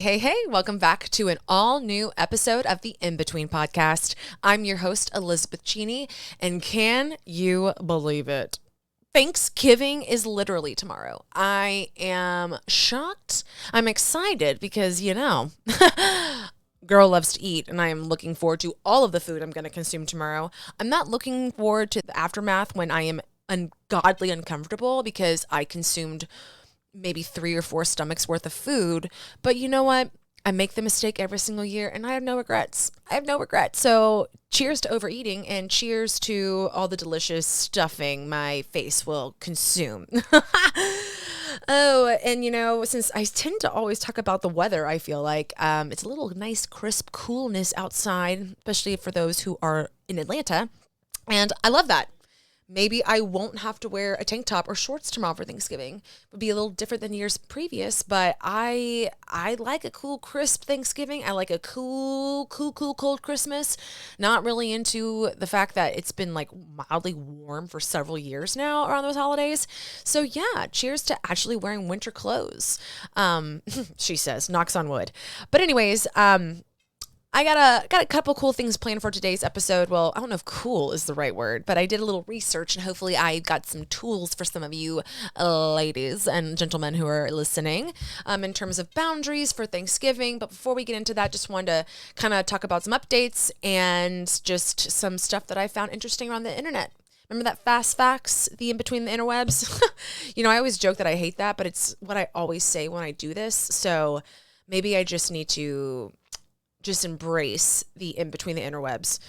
Hey, hey, welcome back to an all new episode of the In Between podcast. I'm your host, Elizabeth Cheney, and can you believe it? Thanksgiving is literally tomorrow. I am shocked. I'm excited because, girl loves to eat, and I am looking forward to all of the food I'm going to consume tomorrow. I'm not looking forward to the aftermath when I am ungodly uncomfortable because I consumed maybe 3 or 4 stomachs worth of food. But you know what? I make the mistake every single year and I have no regrets. I have no regrets. So cheers to overeating and cheers to all the delicious stuffing my face will consume. Oh, and since I tend to always talk about the weather, I feel like it's a little nice, crisp coolness outside, especially for those who are in Atlanta. And I love that. Maybe I won't have to wear a tank top or shorts tomorrow for Thanksgiving. It would be a little different than years previous, but I like a cool, crisp Thanksgiving. I like a cool, cold Christmas. Not really into the fact that it's been like mildly warm for several years now around those holidays. So yeah, cheers to actually wearing winter clothes. She says, knocks on wood. But anyways, I got a couple cool things planned for today's episode. Well, I don't know if cool is the right word, but I did a little research and hopefully I got some tools for some of you ladies and gentlemen who are listening in terms of boundaries for Thanksgiving. But before we get into that, just wanted to kind of talk about some updates and just some stuff that I found interesting around the internet. Remember that fast facts, the in between the interwebs? I always joke that I hate that, but it's what I always say when I do this. So maybe I just need to just embrace the in between the interwebs.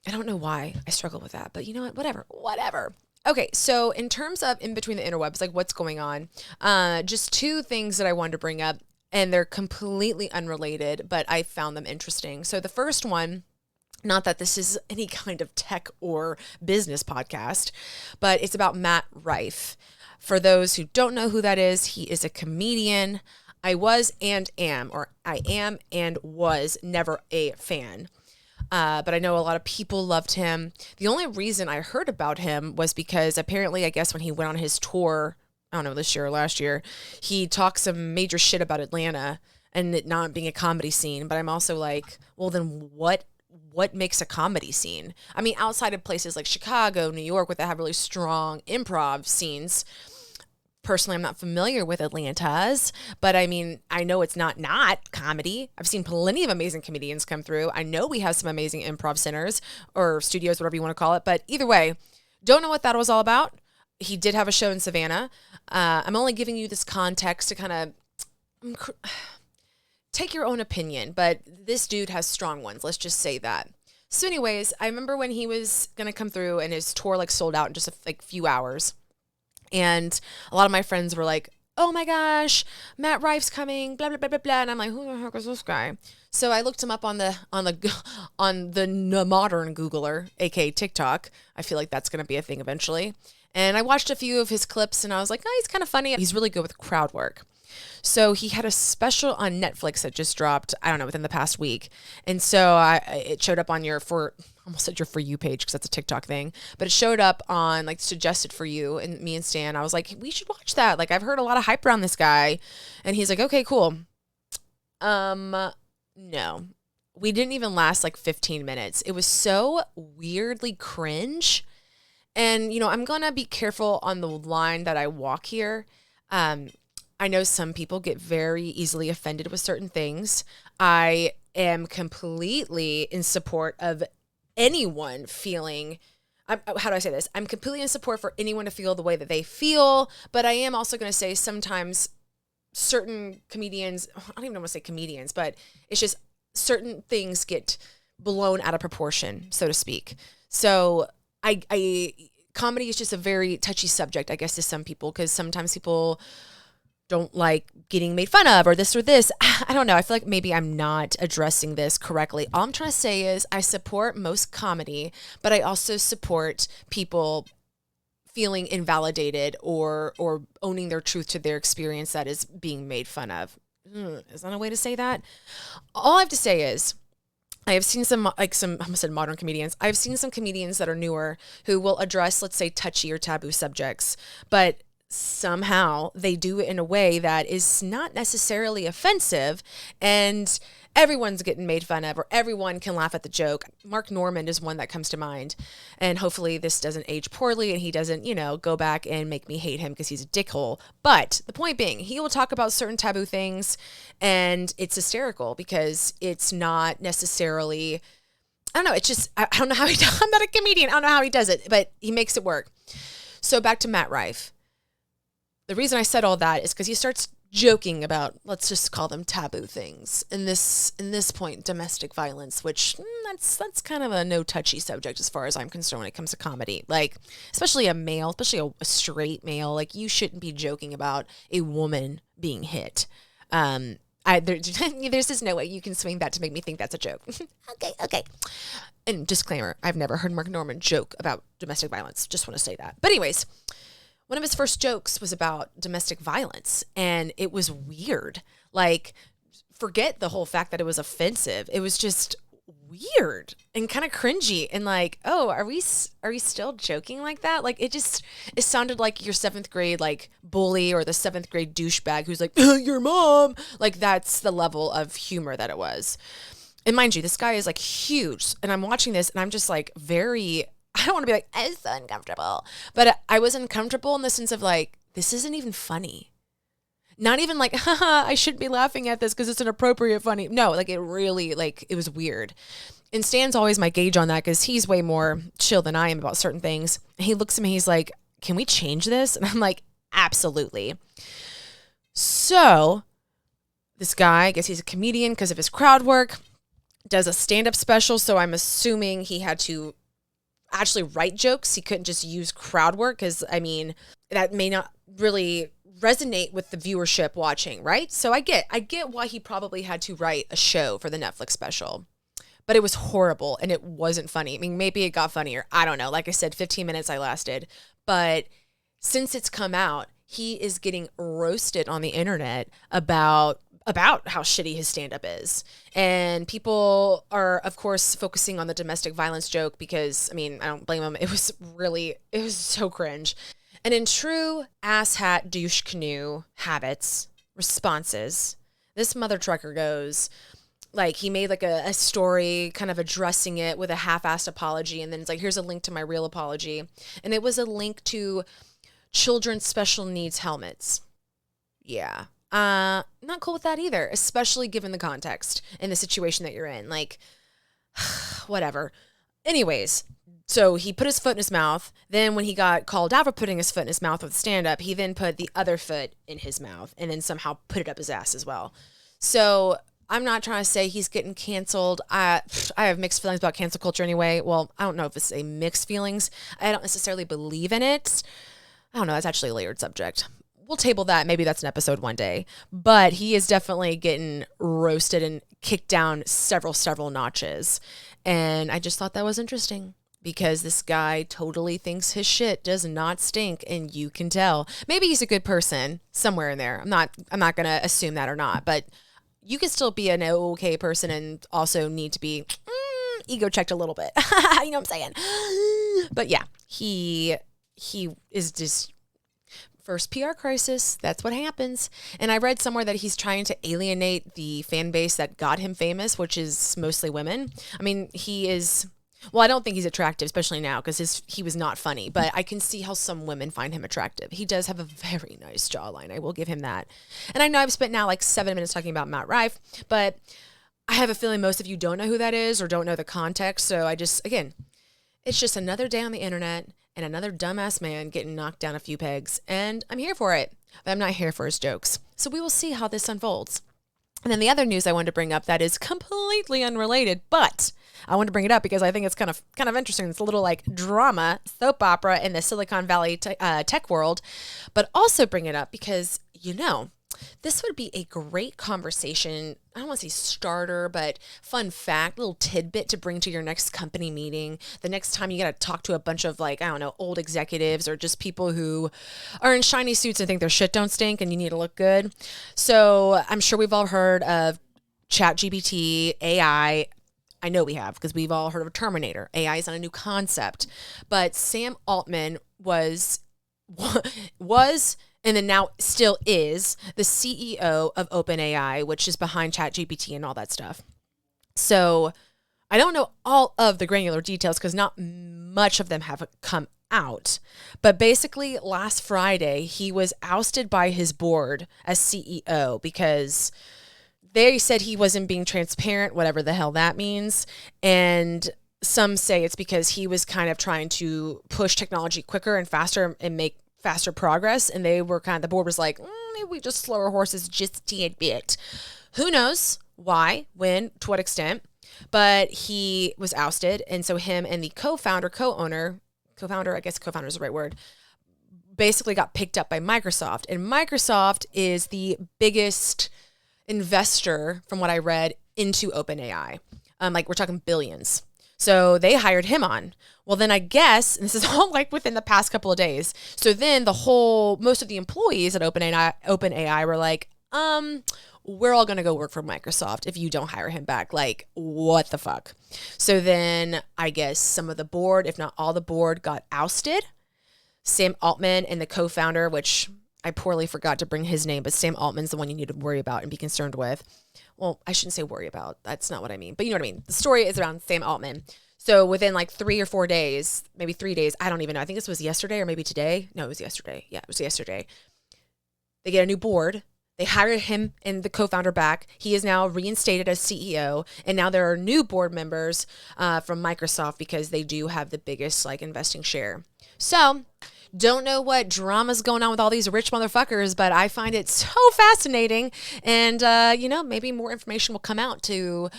I don't know why I struggle with that, but you know what? Whatever. Okay, so in terms of in between the interwebs, like what's going on, just 2 things that I wanted to bring up, and they're completely unrelated, but I found them interesting. So the first one, not that this is any kind of tech or business podcast, but it's about Matt Rife. For those who don't know who that is, he is a comedian. I am and was never a fan. But I know a lot of people loved him. The only reason I heard about him was because apparently, I guess when he went on his tour, I don't know, this year or last year, he talked some major shit about Atlanta and it not being a comedy scene. But I'm also like, well, then what makes a comedy scene? I mean, outside of places like Chicago, New York, where they have really strong improv scenes. Personally, I'm not familiar with Atlanta's, but I mean, I know it's not comedy. I've seen plenty of amazing comedians come through. I know we have some amazing improv centers or studios, whatever you want to call it. But either way, don't know what that was all about. He did have a show in Savannah. I'm only giving you this context to kind of take your own opinion, but this dude has strong ones. Let's just say that. So anyways, I remember when he was going to come through and his tour sold out in just a few hours. And a lot of my friends were like, oh my gosh, Matt Rife's coming, blah, blah, blah, blah, blah. And I'm like, who the heck is this guy? So I looked him up on the modern Googler, aka TikTok. I feel like that's going to be a thing eventually. And I watched a few of his clips and I was like, oh, he's kind of funny. He's really good with crowd work. So he had a special on Netflix that just dropped, I don't know, within the past week. And so it showed up on almost said your For You page because that's a TikTok thing, but it showed up on suggested for you and me and Stan. I was like, we should watch that. I've heard a lot of hype around this guy. And he's like, okay, cool. No, we didn't even last 15 minutes. It was so weirdly cringe. And, I'm going to be careful on the line that I walk here. I know some people get very easily offended with certain things. I am completely in support of anyone feeling, how do I say this? I'm completely in support for anyone to feel the way that they feel, but I am also going to say sometimes certain comedians, I don't even want to say comedians, but it's just certain things get blown out of proportion, so to speak. So comedy is just a very touchy subject, I guess, to some people, because sometimes people don't like getting made fun of or this. I don't know. I feel like maybe I'm not addressing this correctly. All I'm trying to say is I support most comedy, but I also support people feeling invalidated or owning their truth to their experience that is being made fun of. Is that a way to say that? All I have to say is I have seen some, I almost said modern comedians. I've seen some comedians that are newer who will address, let's say, touchy or taboo subjects, but somehow they do it in a way that is not necessarily offensive, and everyone's getting made fun of, or everyone can laugh at the joke. Mark Norman is one that comes to mind, and hopefully this doesn't age poorly and he doesn't, go back and make me hate him because he's a dickhole. But the point being, he will talk about certain taboo things, and it's hysterical because it's not necessarily, I don't know, it's just, I don't know how I'm not a comedian, I don't know how he does it, but he makes it work. So back to Matt Rife. The reason I said all that is because he starts joking about, let's just call them taboo things. In this point, domestic violence, which that's kind of a no touchy subject as far as I'm concerned when it comes to comedy. Like, especially a male, especially a straight male, like you shouldn't be joking about a woman being hit. There's just no way you can swing that to make me think that's a joke. Okay. And disclaimer, I've never heard Mark Norman joke about domestic violence. Just want to say that. But anyways, one of his first jokes was about domestic violence, and it was weird. Like, forget the whole fact that it was offensive. It was just weird and kind of cringy, and like, oh, are we still joking like that? Like, it sounded like your 7th grade like bully or the 7th grade douchebag who's like, your mom. Like, that's the level of humor that it was. And mind you, this guy is like huge, and I'm watching this and I'm just like I don't want to be like, I'm so uncomfortable. But I was uncomfortable in the sense of like, this isn't even funny. Not even like, haha, I shouldn't be laughing at this because it's inappropriate funny. No, like it really, like it was weird. And Stan's always my gauge on that because he's way more chill than I am about certain things. And he looks at me, he's like, can we change this? And I'm like, absolutely. So this guy, I guess he's a comedian because of his crowd work, does a stand-up special. So I'm assuming he had to actually write jokes. He couldn't just use crowd work because, I mean, that may not really resonate with the viewership watching, right? So I get why he probably had to write a show for the Netflix special. But it was horrible and it wasn't funny. I mean, maybe it got funnier. I don't know. Like I said, 15 minutes I lasted. But since it's come out, he is getting roasted on the internet about how shitty his stand-up is. And people are, of course, focusing on the domestic violence joke because, I mean, I don't blame them. It was so cringe. And in true asshat douche canoe habits, responses, this mother trucker goes, like, he made like a story kind of addressing it with a half-assed apology. And then it's like, here's a link to my real apology. And it was a link to children's special needs helmets. Yeah. Not cool with that either, especially given the context and the situation that you're in. Like, whatever. Anyways, so he put his foot in his mouth. Then when he got called out for putting his foot in his mouth with stand-up, he then put the other foot in his mouth and then somehow put it up his ass as well. So I'm not trying to say he's getting canceled. I have mixed feelings about cancel culture anyway. Well, I don't know if it's a mixed feelings. I don't necessarily believe in it. I don't know. That's actually a layered subject. We'll table that. Maybe that's an episode one day. But he is definitely getting roasted and kicked down several notches. And I just thought that was interesting because this guy totally thinks his shit does not stink, and you can tell. Maybe he's a good person somewhere in there. I'm not going to assume that or not, but you can still be an okay person and also need to be ego checked a little bit. You know what I'm saying? But yeah, he is just first PR crisis. That's what happens. And I read somewhere that he's trying to alienate the fan base that got him famous, which is mostly women. I mean, I don't think he's attractive, especially now, because he was not funny, but I can see how some women find him attractive. He does have a very nice jawline. I will give him that. And I know I've spent now like 7 minutes talking about Matt Rife, but I have a feeling most of you don't know who that is or don't know the context. So it's just another day on the internet and another dumbass man getting knocked down a few pegs. And I'm here for it, but I'm not here for his jokes. So we will see how this unfolds. And then the other news I wanted to bring up that is completely unrelated, but I want to bring it up because I think it's kind of interesting. It's a little like drama, soap opera in the Silicon Valley tech world, but also bring it up because, this would be a great conversation. I don't want to say starter, but fun fact, little tidbit to bring to your next company meeting. The next time you got to talk to a bunch of old executives or just people who are in shiny suits and think their shit don't stink and you need to look good. So I'm sure we've all heard of ChatGPT, AI. I know we have because we've all heard of Terminator. AI is not a new concept, but Sam Altman was and then now still is the CEO of OpenAI, which is behind ChatGPT and all that stuff. So I don't know all of the granular details because not much of them have come out. But basically, last Friday, he was ousted by his board as CEO because they said he wasn't being transparent, whatever the hell that means. And some say it's because he was kind of trying to push technology quicker and faster and make faster progress. And they were the board was like, maybe we just slow our horses just a teeny bit. Who knows why, when, to what extent. But he was ousted. And so him and the co-founder, I guess co-founder is the right word, basically got picked up by Microsoft. And Microsoft is the biggest investor, from what I read, into OpenAI. Like we're talking billions. So they hired him on. Well, then I guess, and this is all like within the past couple of days. So then most of the employees at OpenAI were like, we're all going to go work for Microsoft if you don't hire him back. Like, what the fuck? So then I guess some of the board, if not all the board, got ousted. Sam Altman and the co-founder, which I poorly forgot to bring his name, but Sam Altman's the one you need to worry about and be concerned with. Well, I shouldn't say worry about. That's not what I mean. But you know what I mean. The story is around Sam Altman. So within like 3 or 4 days, maybe 3 days, I don't even know. I think this was yesterday or maybe today. No, it was yesterday. Yeah, it was yesterday. They get a new board. They hired him and the co-founder back. He is now reinstated as CEO. And now there are new board members from Microsoft because they do have the biggest investing share. So don't know what drama's going on with all these rich motherfuckers, but I find it so fascinating. And, maybe more information will come out to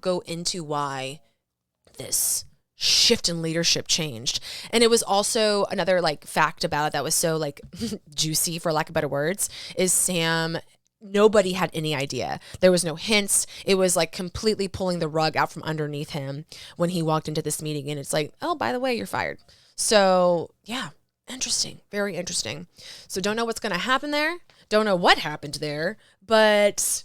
go into why this shift in leadership changed. And it was also another fact about it that was so juicy, for lack of better words, is Sam, nobody had any idea. There was no hints. It was completely pulling the rug out from underneath him when he walked into this meeting. And it's oh, by the way, you're fired. So yeah, interesting, very interesting. So don't know what's going to happen there. Don't know what happened there, but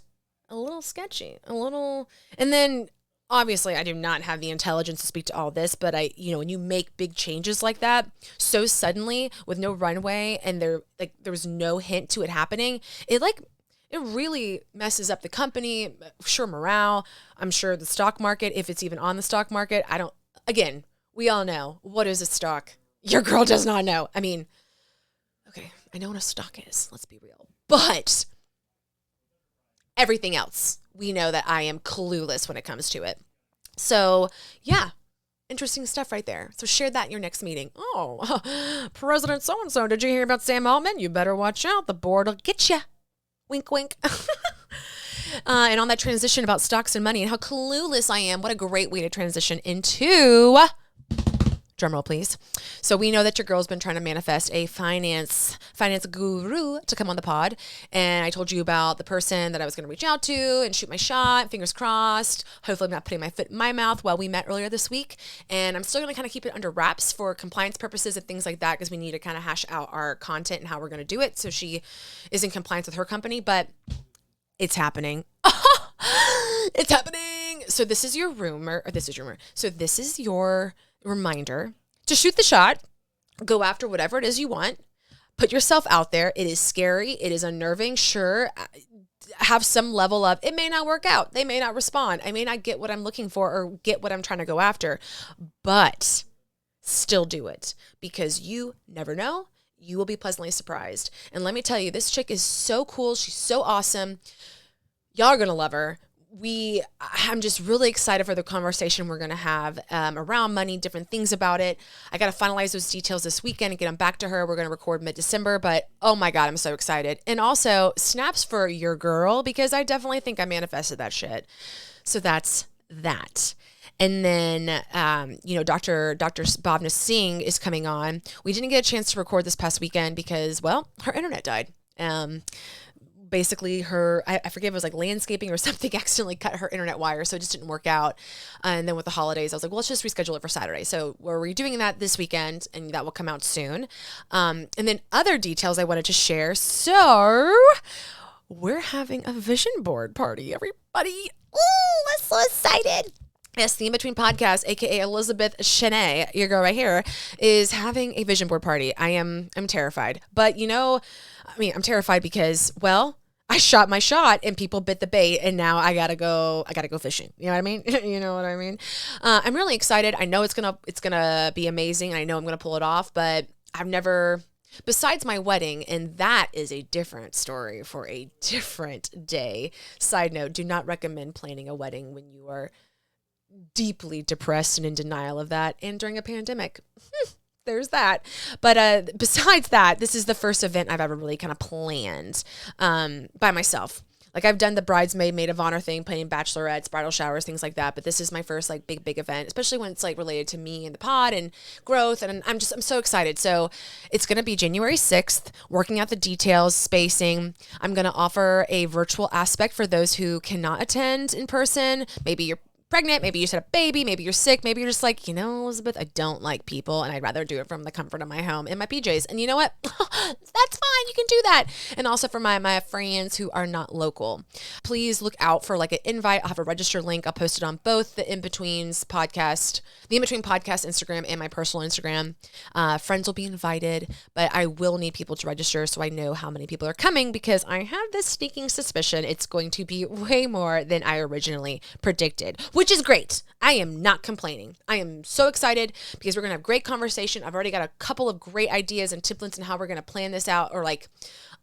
a little sketchy, and then obviously, I do not have the intelligence to speak to all this, but when you make big changes like that so suddenly with no runway and there was no hint to it happening, it really messes up the company. Sure, morale. I'm sure the stock market, if it's even on the stock market. Again, we all know what is a stock. Your girl does not know. I mean, okay, I know what a stock is. Let's be real. But everything else, we know that I am clueless when it comes to it. So yeah, interesting stuff right there. So share that in your next meeting. Oh, President so-and-so, did you hear about Sam Altman? You better watch out. The board will get you. Wink, wink. And on that transition about stocks and money and how clueless I am, what a great way to transition into... Drumroll, please. So we know that your girl's been trying to manifest a finance guru to come on the pod. And I told you about the person that I was going to reach out to and shoot my shot. Fingers crossed. Hopefully I'm not putting my foot in my mouth while we met earlier this week. And I'm still going to kind of keep it under wraps for compliance purposes and things like that because we need to kind of hash out our content and how we're going to do it so she is in compliance with her company. But it's happening. It's happening. So this is your rumor. So this is your reminder to shoot the shot, go after whatever it is you want, put yourself out there. It is scary. It is unnerving. Sure. Have some level of, it may not work out. They may not respond. I may not get what I'm looking for or get what I'm trying to go after, but still do it because you never know. You will be pleasantly surprised. And let me tell you, this chick is so cool. She's so awesome. Y'all are going to love her. I'm just really excited for the conversation we're going to have around money, different things about it. I got to finalize those details this weekend and get them back to her. We're going to record mid-December, but oh my God, I'm so excited. And also snaps for your girl because I definitely think I manifested that shit. So that's that. And then, Dr. Bhavna Singh is coming on. We didn't get a chance to record this past weekend because, well, her internet died. Basically I forget, it was landscaping or something accidentally cut her internet wire. So it just didn't work out. And then with the holidays, I was like, well, let's just reschedule it for Saturday. So we're redoing that this weekend and that will come out soon. And then other details I wanted to share. So we're having a vision board party, everybody. Oh, I'm so excited. Yes, the In Between Podcast, aka Elizabeth Shanae, your girl right here, is having a vision board party. I'm terrified. But I mean, I'm terrified because, well, I shot my shot and people bit the bait, and now I gotta go fishing. You know what I mean? You know what I mean? I'm really excited. I know it's gonna be amazing. I know I'm gonna pull it off, but I've never, besides my wedding, and that is a different story for a different day. Side note, do not recommend planning a wedding when you are deeply depressed and in denial of that and during a pandemic. There's that. But besides that, this is the first event I've ever really kind of planned by myself. Like I've done the bridesmaid, maid of honor thing, planning bachelorettes, bridal showers, things like that. But this is my first like big event, especially when it's like related to me and the pod and growth. And I'm so excited. So it's going to be January 6th, working out the details, spacing. I'm going to offer a virtual aspect for those who cannot attend in person. Maybe you're pregnant, maybe you just had a baby, maybe you're sick, maybe you're just like, Elizabeth, I don't like people and I'd rather do it from the comfort of my home in my PJs. And you know what? That's fine. You can do that. And also for my friends who are not local, please look out for like an invite. I'll have a register link. I'll post it on both the In-Between podcast Instagram and my personal Instagram. Friends will be invited, but I will need people to register so I know how many people are coming, because I have this sneaking suspicion it's going to be way more than I originally predicted, which is great. I am not complaining. I am so excited because we're going to have great conversation. I've already got a couple of great ideas and templates on how we're going to plan this out, or like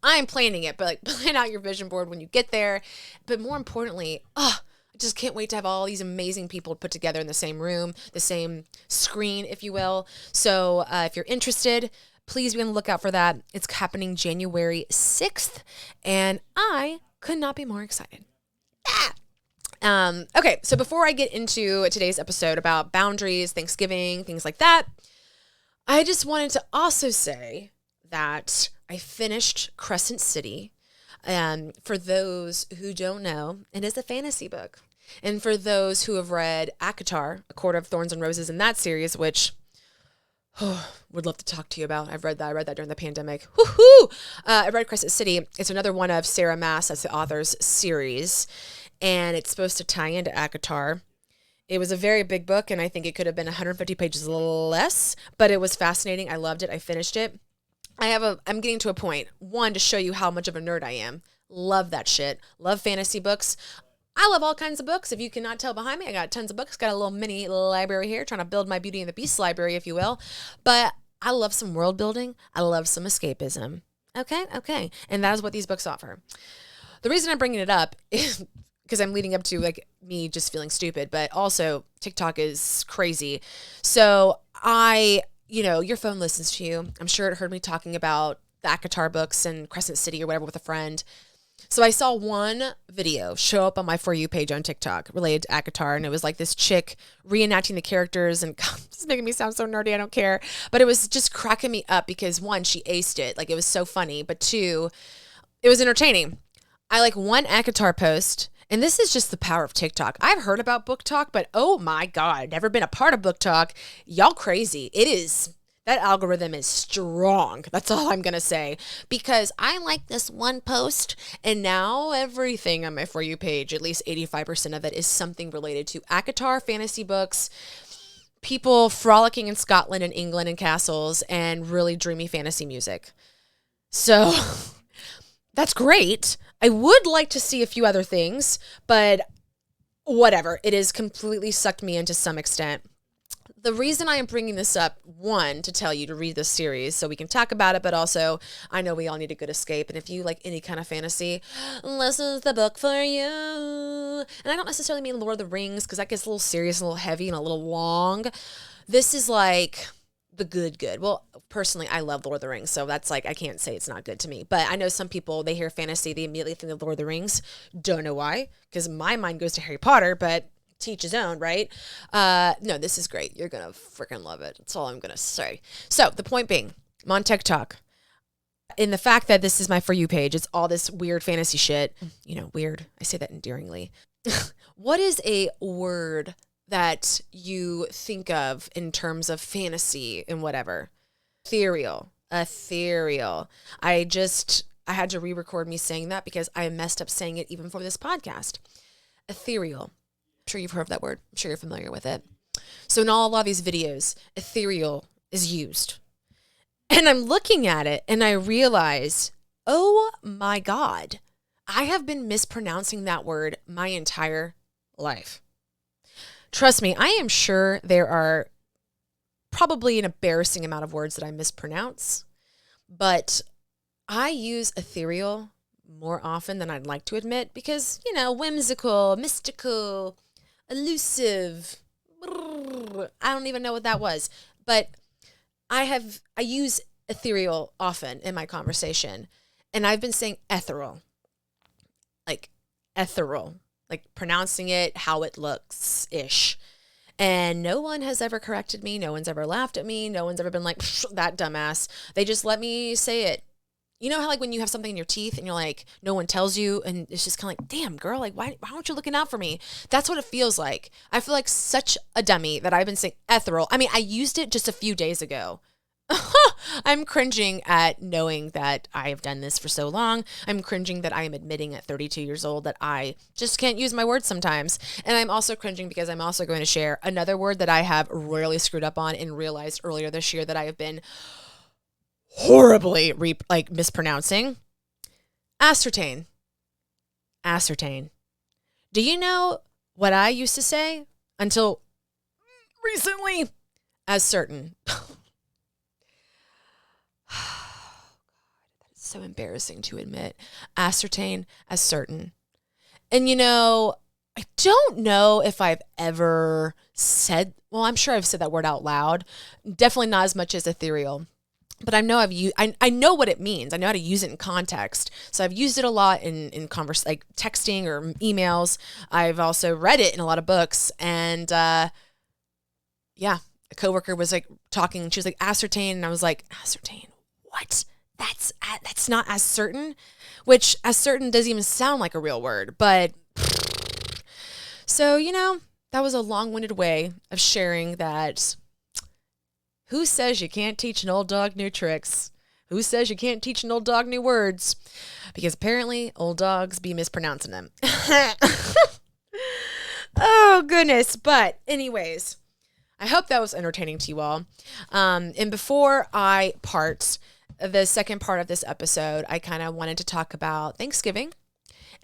I'm planning it, but like plan out your vision board when you get there. But more importantly, I just can't wait to have all these amazing people put together in the same room, the same screen, if you will. So if you're interested, please be on the lookout for that. It's happening January 6th, and I could not be more excited. Okay, so before I get into today's episode about boundaries, Thanksgiving, things like that, I just wanted to also say that I finished Crescent City. For those who don't know, it is a fantasy book. And for those who have read ACOTAR, A Court of Thorns and Roses, in that series, which would love to talk to you about. I read that during the pandemic. Woohoo! I read Crescent City. It's another one of Sarah Maas, that's the author's series. And it's supposed to tie into ACOTAR. It was a very big book, and I think it could have been 150 pages less, but it was fascinating. I loved it. I finished it. I'm getting to a point, one, to show you how much of a nerd I am. Love that shit. Love fantasy books. I love all kinds of books. If you cannot tell behind me, I got tons of books. Got a little mini library here, trying to build my Beauty and the Beast library, if you will. But I love some world building. I love some escapism. Okay. And that is what these books offer. The reason I'm bringing it up is because I'm leading up to like me just feeling stupid, but also TikTok is crazy. So your phone listens to you. I'm sure it heard me talking about the ACOTAR books and Crescent City or whatever with a friend. So I saw one video show up on my For You page on TikTok related to ACOTAR, and it was like this chick reenacting the characters, and God, this is making me sound so nerdy, I don't care. But it was just cracking me up because one, she aced it. Like it was so funny, but two, it was entertaining. I like one ACOTAR post, and this is just the power of TikTok. I've heard about Book Talk, but oh my God, never been a part of Book Talk. Y'all crazy. It is. That algorithm is strong. That's all I'm going to say. Because I like this one post, and now everything on my For You page, at least 85% of it, is something related to ACOTAR, fantasy books, people frolicking in Scotland and England in castles, and really dreamy fantasy music. So that's great. I would like to see a few other things, but whatever. It has completely sucked me in to some extent. The reason I am bringing this up, one, to tell you to read this series so we can talk about it, but also I know we all need a good escape. And if you like any kind of fantasy, this is the book for you. And I don't necessarily mean Lord of the Rings, because that gets a little serious, a little heavy, and a little long. This is like the good. Well, personally, I love Lord of the Rings, so that's like, I can't say it's not good to me. But I know some people, they hear fantasy, they immediately think of Lord of the Rings. Don't know why, because my mind goes to Harry Potter, but teach his own, right? No, this is great. You're gonna freaking love it. That's all I'm gonna say. So the point being, I'm on TikTok. In the fact that this is my For You page, it's all this weird fantasy shit. Weird. I say that endearingly. What is a word that you think of in terms of fantasy and whatever? Ethereal. I had to re-record me saying that because I messed up saying it even for this podcast. Ethereal. I'm sure you've heard of that word. I'm sure you're familiar with it. So in a lot of these videos, ethereal is used. And I'm looking at it and I realize, Oh my God. I have been mispronouncing that word my entire life. Trust me, I am sure there are probably an embarrassing amount of words that I mispronounce, but I use ethereal more often than I'd like to admit because, whimsical, mystical, elusive. I don't even know what that was, but I use ethereal often in my conversation, and I've been saying ethereal, like ethereal, like pronouncing it how it looks ish. And no one has ever corrected me. No one's ever laughed at me. No one's ever been like, that dumbass. They just let me say it. You know how like when you have something in your teeth and you're like, no one tells you, and it's just kind of like, damn girl, like why aren't you looking out for me? That's what it feels like. I feel like such a dummy that I've been saying ethereal. I mean, I used it just a few days ago. I'm cringing at knowing that I have done this for so long. I'm cringing that I am admitting at 32 years old that I just can't use my words sometimes. And I'm also cringing because I'm also going to share another word that I have royally screwed up on and realized earlier this year that I have been horribly mispronouncing. Ascertain. Ascertain. Do you know what I used to say until recently? As certain. So embarrassing to admit. Ascertain as certain. And I don't know if I've ever said, well, I'm sure I've said that word out loud. Definitely not as much as ethereal. But I know I know what it means. I know how to use it in context. So I've used it a lot in like texting or emails. I've also read it in a lot of books. And yeah, a coworker was like talking. She was like, ascertain. And I was like, ascertain? What? That's not as certain, which as certain doesn't even sound like a real word. But so, that was a long-winded way of sharing that. Who says you can't teach an old dog new tricks? Who says you can't teach an old dog new words? Because apparently old dogs be mispronouncing them. Oh, goodness. But anyways, I hope that was entertaining to you all. And before I part, the second part of this episode, I kind of wanted to talk about Thanksgiving.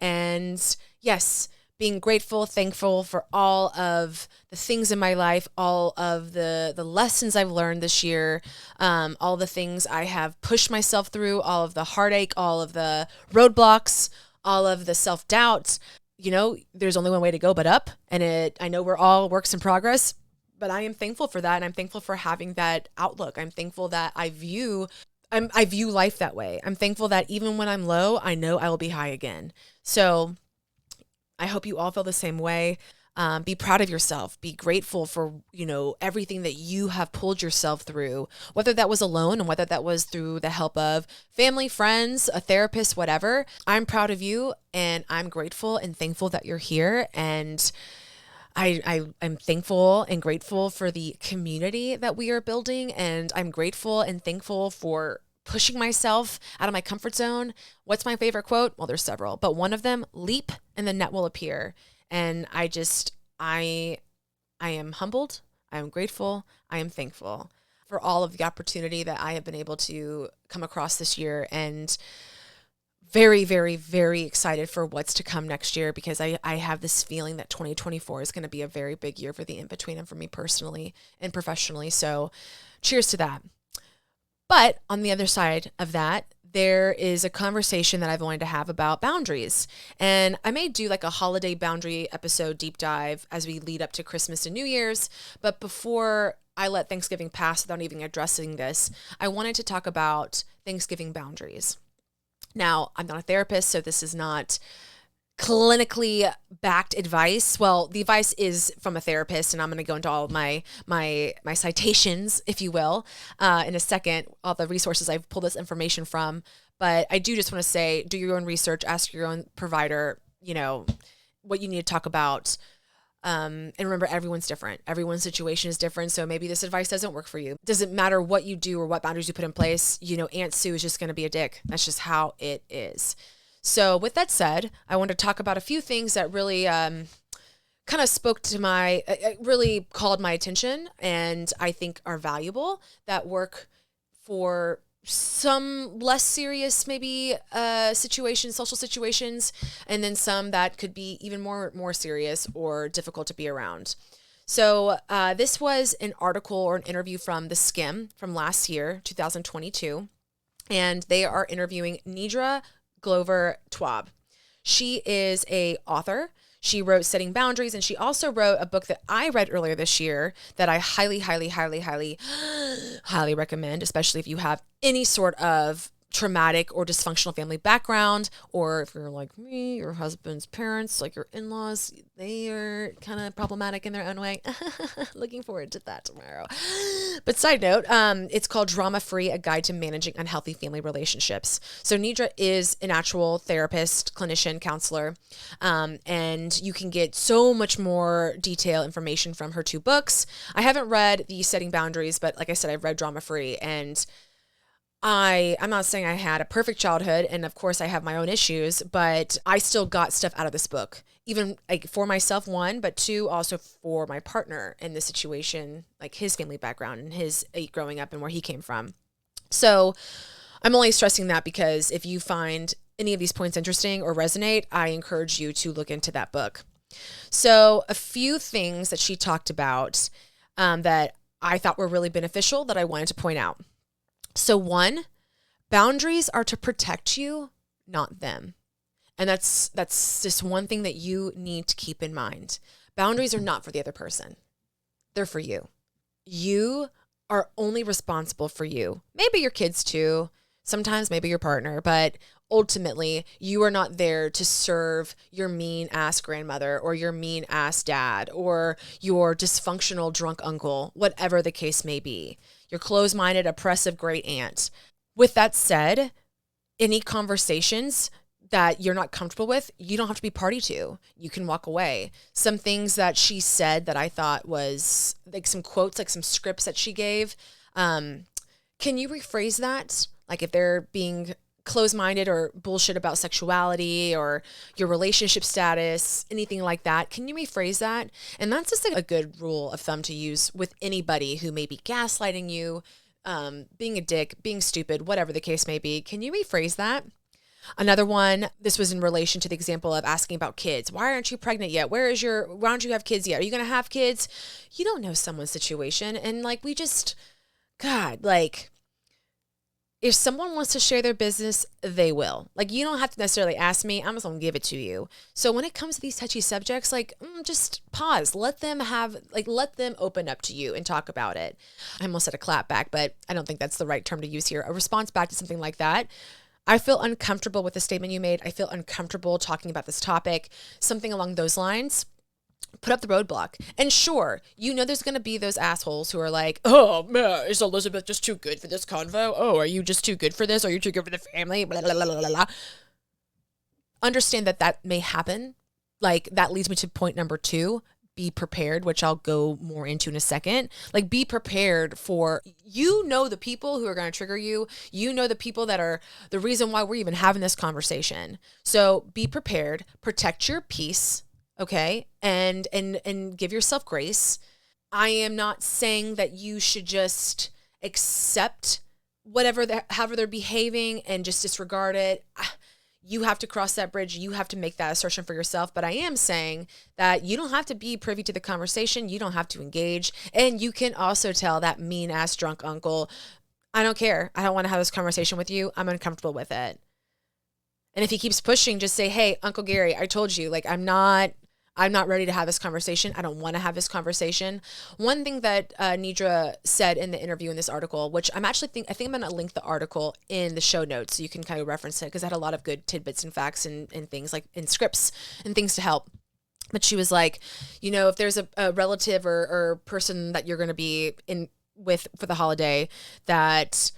And yes, being grateful, thankful for all of the things in my life, all of the lessons I've learned this year, all the things I have pushed myself through, all of the heartache, all of the roadblocks, all of the self-doubt. There's only one way to go but up. And I know we're all works in progress, but I am thankful for that. And I'm thankful for having that outlook. I'm thankful that I view life that way. I'm thankful that even when I'm low, I know I will be high again. So I hope you all feel the same way. Be proud of yourself. Be grateful for, everything that you have pulled yourself through, whether that was alone and whether that was through the help of family, friends, a therapist, whatever. I'm proud of you and I'm grateful and thankful that you're here. And I'm thankful and grateful for the community that we are building. And I'm grateful and thankful for pushing myself out of my comfort zone. What's my favorite quote? Well, there's several, but one of them, leap and the net will appear. And I am humbled. I am grateful. I am thankful for all of the opportunity that I have been able to come across this year, and very, very, very excited for what's to come next year, because I have this feeling that 2024 is going to be a very big year for the in-between and for me personally and professionally. So cheers to that. But on the other side of that, there is a conversation that I've wanted to have about boundaries. And I may do like a holiday boundary episode deep dive as we lead up to Christmas and New Year's. But before I let Thanksgiving pass without even addressing this, I wanted to talk about Thanksgiving boundaries. Now, I'm not a therapist, so this is not clinically backed advice. Well, the advice is from a therapist, and I'm going to go into all of my citations, if you will, in a second, all the resources I've pulled this information from. But I do just want to say, do your own research, ask your own provider, what you need to talk about. And remember, everyone's different. Everyone's situation is different. So maybe this advice doesn't work for you. Doesn't matter what you do or what boundaries you put in place. Aunt Sue is just going to be a dick. That's just how it is. So with that said, I want to talk about a few things that really kind of spoke to really called my attention, and I think are valuable, that work for some less serious maybe situations, social situations, and then some that could be even more serious or difficult to be around. So this was an article or an interview from The Skim from last year, 2022, and they are interviewing Nidra Glover Twab. She is a author. She wrote Setting Boundaries, and she also wrote a book that I read earlier this year that I highly, highly, highly, highly, highly recommend, especially if you have any sort of traumatic or dysfunctional family background, or if you're like me, your husband's parents, like your in-laws, they are kind of problematic in their own way. Looking forward to that tomorrow. But side note, it's called Drama Free, A Guide to Managing Unhealthy Family Relationships. So Nidra is an actual therapist, clinician, counselor, and you can get so much more detailed information from her 2 books. I haven't read the Setting Boundaries, but like I said, I've read Drama Free, and I'm not saying I had a perfect childhood, and of course I have my own issues, but I still got stuff out of this book, even like for myself, 1, but 2, also for my partner in this situation, like his family background and his growing up and where he came from. So I'm only stressing that because if you find any of these points interesting or resonate, I encourage you to look into that book. So a few things that she talked about that I thought were really beneficial that I wanted to point out. So 1, boundaries are to protect you, not them. And that's just one thing that you need to keep in mind. Boundaries are not for the other person. They're for you. You are only responsible for you. Maybe your kids too. Sometimes maybe your partner, but ultimately you are not there to serve your mean ass grandmother or your mean ass dad or your dysfunctional drunk uncle, whatever the case may be. Your closed-minded, oppressive great aunt. With that said, any conversations that you're not comfortable with, you don't have to be party to. You can walk away. Some things that she said that I thought was like some quotes, like some scripts that she gave. Can you rephrase that? Like if they're being closed-minded or bullshit about sexuality or your relationship status, anything like that, can you rephrase that? And that's just like a good rule of thumb to use with anybody who may be gaslighting you, being a dick, being stupid, whatever the case may be. Can you rephrase that? Another one, this was in relation to the example of asking about kids. Why aren't you pregnant yet? Why don't you have kids yet? Are you going to have kids? You don't know someone's situation. And like, God, like, if someone wants to share their business, they will. Like, you don't have to necessarily ask me. I'm just going to give it to you. So when it comes to these touchy subjects, like, just pause. Let them open up to you and talk about it. I almost said a clap back, but I don't think that's the right term to use here. A response back to something like that. I feel uncomfortable with the statement you made. I feel uncomfortable talking about this topic. Something along those lines. Put up the roadblock. And sure, there's going to be those assholes who are like, oh, man, is Elizabeth just too good for this convo? Oh, are you just too good for this? Are you too good for the family? Blah, blah, blah, blah, blah. Understand that may happen. Like, that leads me to point number 2. Be prepared, which I'll go more into in a second. Like, be prepared for, the people who are going to trigger you. The people that are the reason why we're even having this conversation. So be prepared, protect your peace. Okay. And give yourself grace. I am not saying that you should just accept however they're behaving and just disregard it. You have to cross that bridge. You have to make that assertion for yourself. But I am saying that you don't have to be privy to the conversation. You don't have to engage. And you can also tell that mean ass drunk uncle, I don't care. I don't want to have this conversation with you. I'm uncomfortable with it. And if he keeps pushing, just say, hey, Uncle Gary, I told you, like, I'm not ready to have this conversation. I don't want to have this conversation. One thing that Nidra said in the interview in this article, which I think I'm going to link the article in the show notes so you can kind of reference it because it had a lot of good tidbits and facts and things like in scripts and things to help. But she was like, if there's a relative or person that you're going to be in with for the holiday that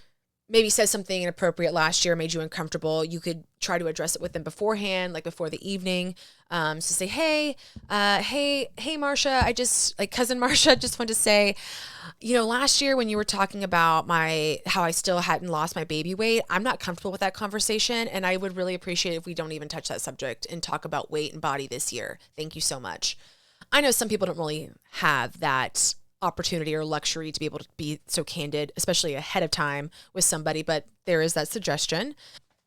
maybe says something inappropriate last year, made you uncomfortable, you could try to address it with them beforehand, like before the evening. So say, hey, Marsha, cousin Marsha, I just want to say, last year when you were talking about how I still hadn't lost my baby weight, I'm not comfortable with that conversation. And I would really appreciate it if we don't even touch that subject and talk about weight and body this year. Thank you so much. I know some people don't really have that opportunity or luxury to be able to be so candid, especially ahead of time with somebody, but there is that suggestion.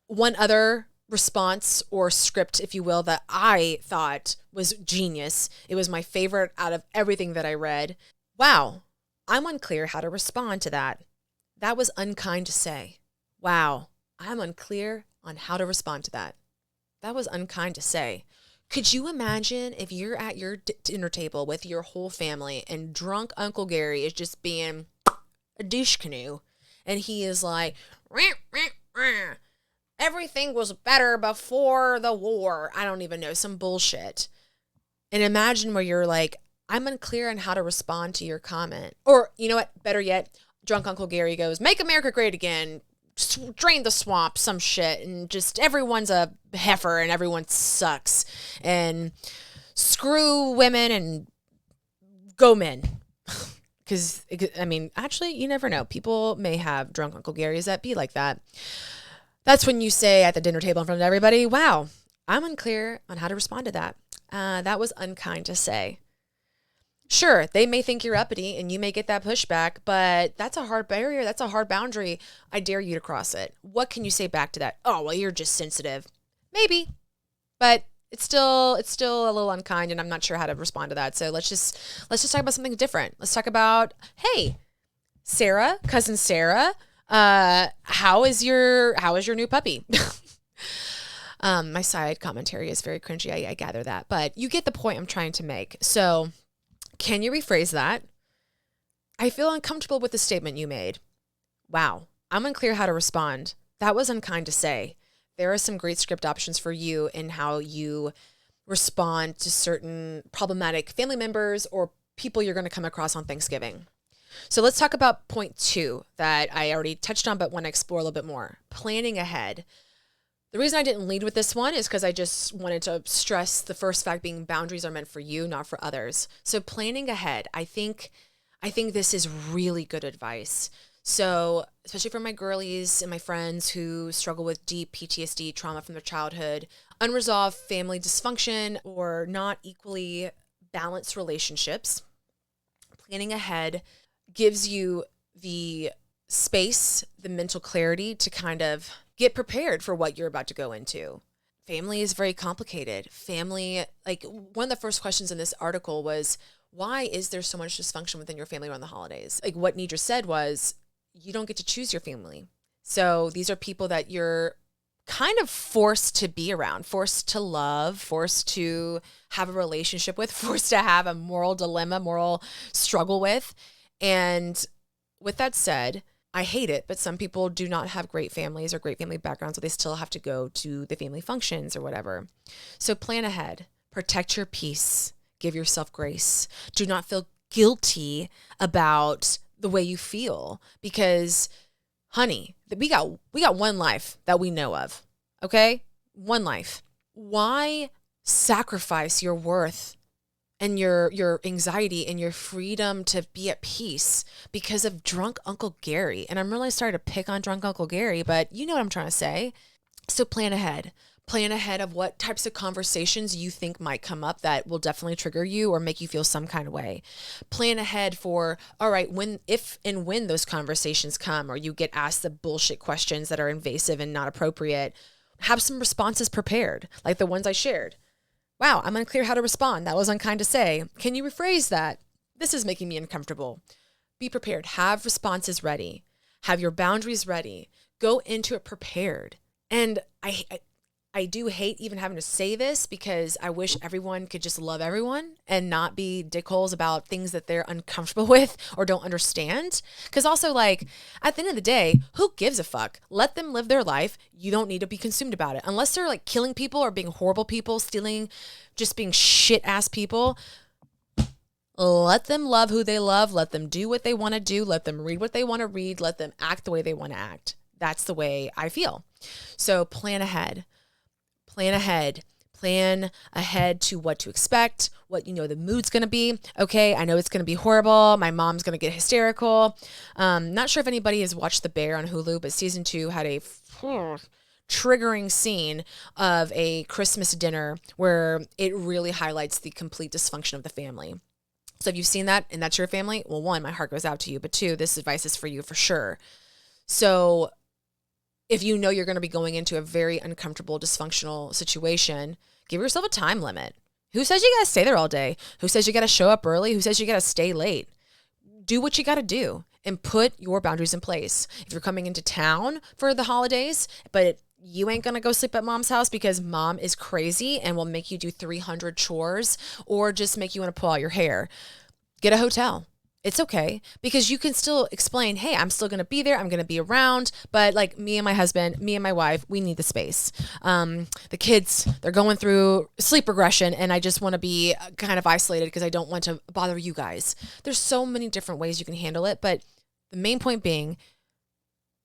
One other response or script, if you will, that I thought was genius. It was my favorite out of everything that I read. Wow, I'm unclear how to respond to that. That was unkind to say. Wow, I'm unclear on how to respond to that. That was unkind to say. Could you imagine if you're at your dinner table with your whole family and drunk Uncle Gary is just being a douche canoe and he is like, "Rah, rah, rah. Everything was better before the war." I don't even know, some bullshit. And imagine where you're like, I'm unclear on how to respond to your comment. Or, you know what, better yet, drunk Uncle Gary goes, "Make America great again. Drain the swamp," some shit, and just everyone's a heifer and everyone sucks and screw women and go men. Because, I mean, actually, you never know. People may have drunk Uncle Garys that be like that. That's when you say at the dinner table in front of everybody, wow, I'm unclear on how to respond to that. That was unkind to say. Sure, they may think you're uppity and you may get that pushback, but that's a hard barrier. That's a hard boundary. I dare you to cross it. What can you say back to that? "Oh, well, you're just sensitive." Maybe, but it's still a little unkind, and I'm not sure how to respond to that. So let's just talk about something different. Let's talk about, hey, Sarah, cousin Sarah, how is your new puppy? My side commentary is very cringy. I gather that, but you get the point I'm trying to make. So can you rephrase that? "I feel uncomfortable with the statement you made." Wow, I'm unclear how to respond. That was unkind to say. There are some great script options for you in how you respond to certain problematic family members or people you're going to come across on Thanksgiving. So let's talk about point 2 that I already touched on, but want to explore a little bit more. Planning ahead. The reason I didn't lead with this one is because I just wanted to stress the first fact being boundaries are meant for you, not for others. So planning ahead, I think this is really good advice. So especially for my girlies and my friends who struggle with deep PTSD, trauma from their childhood, unresolved family dysfunction, or not equally balanced relationships, planning ahead gives you the space, the mental clarity to kind of get prepared for what you're about to go into. Family is very complicated. Family, like one of the first questions in this article was, why is there so much dysfunction within your family around the holidays? Like what Nidra said was, you don't get to choose your family. So these are people that you're kind of forced to be around, forced to love, forced to have a relationship with, forced to have a moral dilemma, moral struggle with. And with that said, I hate it, but some people do not have great families or great family backgrounds, so they still have to go to the family functions or whatever. So plan ahead, protect your peace, give yourself grace. Do not feel guilty about the way you feel because, honey, we got one life that we know of, okay? One life. Why sacrifice your worth and your anxiety and your freedom to be at peace because of drunk Uncle Gary? And I'm really sorry to pick on drunk Uncle Gary, but you know what I'm trying to say. So plan ahead. Plan ahead of what types of conversations you think might come up that will definitely trigger you or make you feel some kind of way. Plan ahead for, all right, if and when those conversations come or you get asked the bullshit questions that are invasive and not appropriate, have some responses prepared, like the ones I shared. Wow, I'm unclear how to respond. That was unkind to say. Can you rephrase that? This is making me uncomfortable. Be prepared. Have responses ready. Have your boundaries ready. Go into it prepared. And I do hate even having to say this because I wish everyone could just love everyone and not be dickholes about things that they're uncomfortable with or don't understand. Because also, like, at the end of the day, who gives a fuck? Let them live their life. You don't need to be consumed about it. Unless they're like killing people or being horrible people, stealing, just being shit ass people. Let them love who they love. Let them do what they want to do. Let them read what they want to read. Let them act the way they want to act. That's the way I feel. So plan ahead. Plan ahead. Plan ahead to what to expect, what you know the mood's going to be. Okay, I know it's going to be horrible. My mom's going to get hysterical. Not sure if anybody has watched The Bear on Hulu, but season 2 had a triggering scene of a Christmas dinner where it really highlights the complete dysfunction of the family. So if you've seen that and that's your family, well, one, my heart goes out to you, but two, this advice is for you for sure. So if you know you're going to be going into a very uncomfortable, dysfunctional situation, give yourself a time limit. Who says you got to stay there all day? Who says you got to show up early? Who says you got to stay late? Do what you got to do and put your boundaries in place. If you're coming into town for the holidays, but you ain't going to go sleep at mom's house because mom is crazy and will make you do 300 chores or just make you want to pull out your hair, get a hotel. It's okay, because you can still explain, hey, I'm still going to be there. I'm going to be around. But like me and my husband, me and my wife, we need the space. The kids, they're going through sleep regression and I just want to be kind of isolated because I don't want to bother you guys. There's so many different ways you can handle it. But the main point being,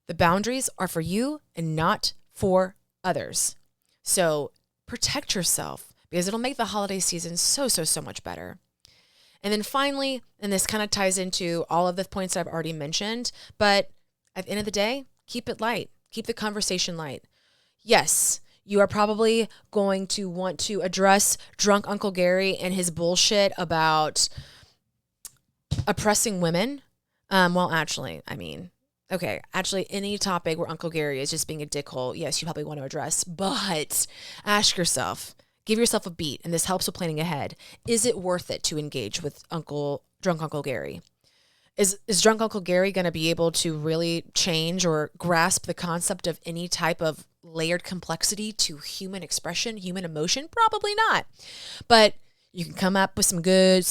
the boundaries are for you and not for others. So protect yourself, because it'll make the holiday season so much better. And then finally, and this kind of ties into all of the points I've already mentioned, but at the end of the day, keep it light. Keep the conversation light. Yes, you are probably going to want to address drunk Uncle Gary and his bullshit about oppressing women. Actually, any topic where Uncle Gary is just being a dickhole, yes, you probably want to address, but ask yourself, give yourself a beat, and this helps with planning ahead. Is it worth it to engage with drunk Uncle Gary? Is drunk Uncle Gary going to be able to really change or grasp the concept of any type of layered complexity to human expression, human emotion? Probably not. But you can come up with some good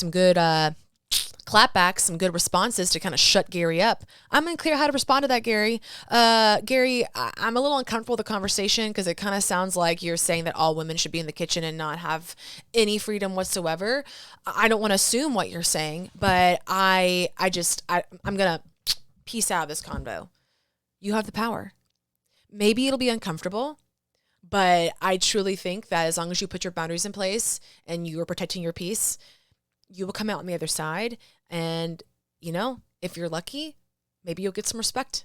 clapbacks, some good responses to kind of shut Gary up. I'm unclear how to respond to that, Gary. Gary, I'm a little uncomfortable with the conversation because it kind of sounds like you're saying that all women should be in the kitchen and not have any freedom whatsoever. I don't want to assume what you're saying, but I'm going to peace out of this convo. You have the power. Maybe it'll be uncomfortable, but I truly think that as long as you put your boundaries in place and you are protecting your peace, you will come out on the other side. And, if you're lucky, maybe you'll get some respect.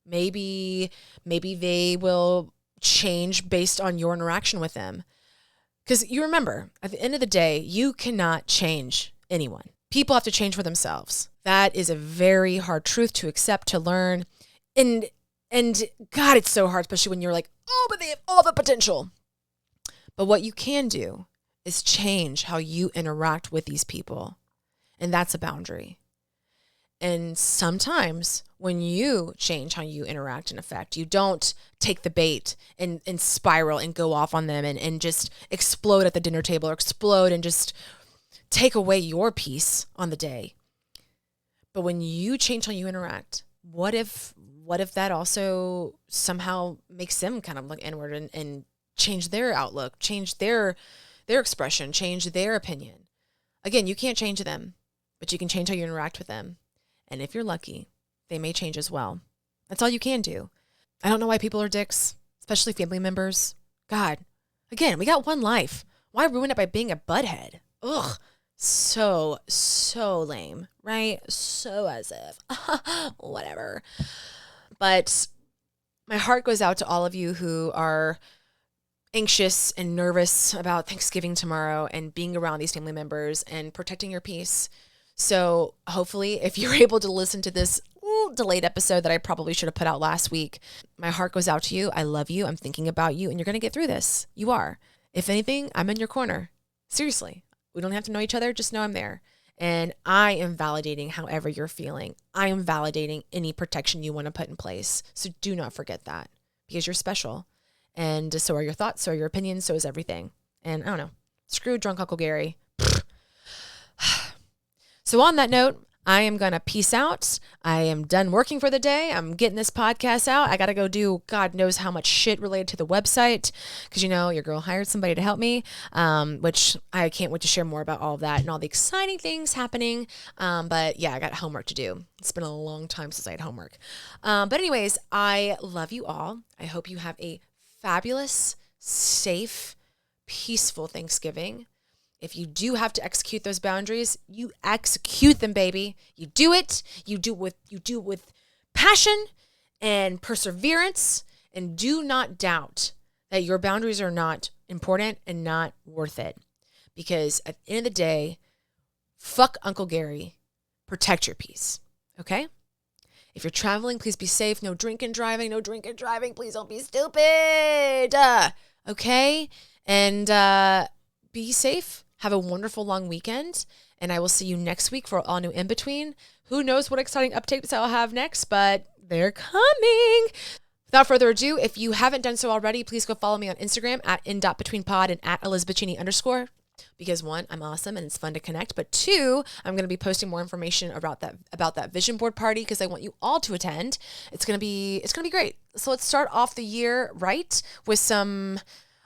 Maybe they will change based on your interaction with them. Because you remember, at the end of the day, you cannot change anyone. People have to change for themselves. That is a very hard truth to accept, to learn. And God, it's so hard, especially when you're like, oh, but they have all the potential. But what you can do is change how you interact with these people. And that's a boundary. And sometimes when you change how you interact and affect, you don't take the bait and spiral and go off on them and just explode at the dinner table or explode and just take away your peace on the day. But when you change how you interact, what if that also somehow makes them kind of look inward and change their outlook, change their expression, change their opinion? Again, you can't change them, but you can change how you interact with them. And if you're lucky, they may change as well. That's all you can do. I don't know why people are dicks, especially family members. God, again, we got one life. Why ruin it by being a butthead? Ugh, so lame, right? So as if, whatever. But my heart goes out to all of you who are anxious and nervous about Thanksgiving tomorrow and being around these family members and protecting your peace. So hopefully if you're able to listen to this delayed episode that I probably should have put out last week, my heart goes out to you. I love you. I'm thinking about you, and you're going to get through this. You are. If anything, I'm in your corner. Seriously. We don't have to know each other. Just know I'm there. And I am validating however you're feeling. I am validating any protection you want to put in place. So do not forget that, because you're special. And so are your thoughts, so are your opinions, so is everything. And I don't know. Screw drunk Uncle Gary. So on that note, I am going to peace out. I am done working for the day. I'm getting this podcast out. I got to go do God knows how much shit related to the website because, your girl hired somebody to help me, which I can't wait to share more about all of that and all the exciting things happening. But yeah, I got homework to do. It's been a long time since I had homework. But anyways, I love you all. I hope you have a fabulous, safe, peaceful Thanksgiving. If you do have to execute those boundaries, you execute them, baby. You do it. You do it with passion and perseverance, and do not doubt that your boundaries are not important and not worth it. Because at the end of the day, fuck Uncle Gary. Protect your peace. Okay? If you're traveling, please be safe. No drinking, driving. No drinking, driving. Please don't be stupid. Okay? And be safe. Have a wonderful long weekend. And I will see you next week for all new In Between. Who knows what exciting updates I'll have next, but they're coming. Without further ado, if you haven't done so already, please go follow me on Instagram at in.betweenpod and at ElizabethCheney_. Because one, I'm awesome and it's fun to connect. But two, I'm going to be posting more information about that vision board party because I want you all to attend. It's going to be great. So let's start off the year right with some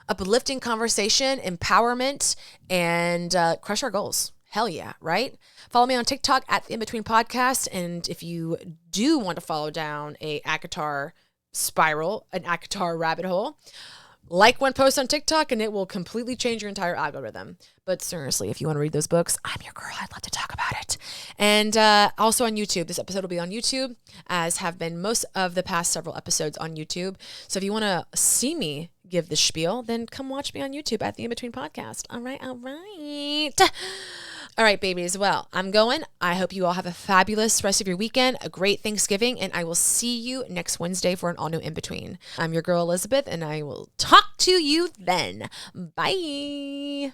uplifting conversation, empowerment, and crush our goals. Hell yeah, right? Follow me on TikTok at the In Between Podcast. And if you do want to follow down a ACOTAR spiral, an ACOTAR rabbit hole, like one post on TikTok and it will completely change your entire algorithm. But seriously, if you want to read those books, I'm your girl. I'd love to talk about it. And also on YouTube. This episode will be on YouTube, as have been most of the past several episodes on YouTube. So if you want to see me give the spiel, then come watch me on YouTube at the In Between Podcast. All right. All right, babies. Well, I'm going. I hope you all have a fabulous rest of your weekend, a great Thanksgiving, and I will see you next Wednesday for an all-new In Between. I'm your girl, Elizabeth, and I will talk to you then. Bye.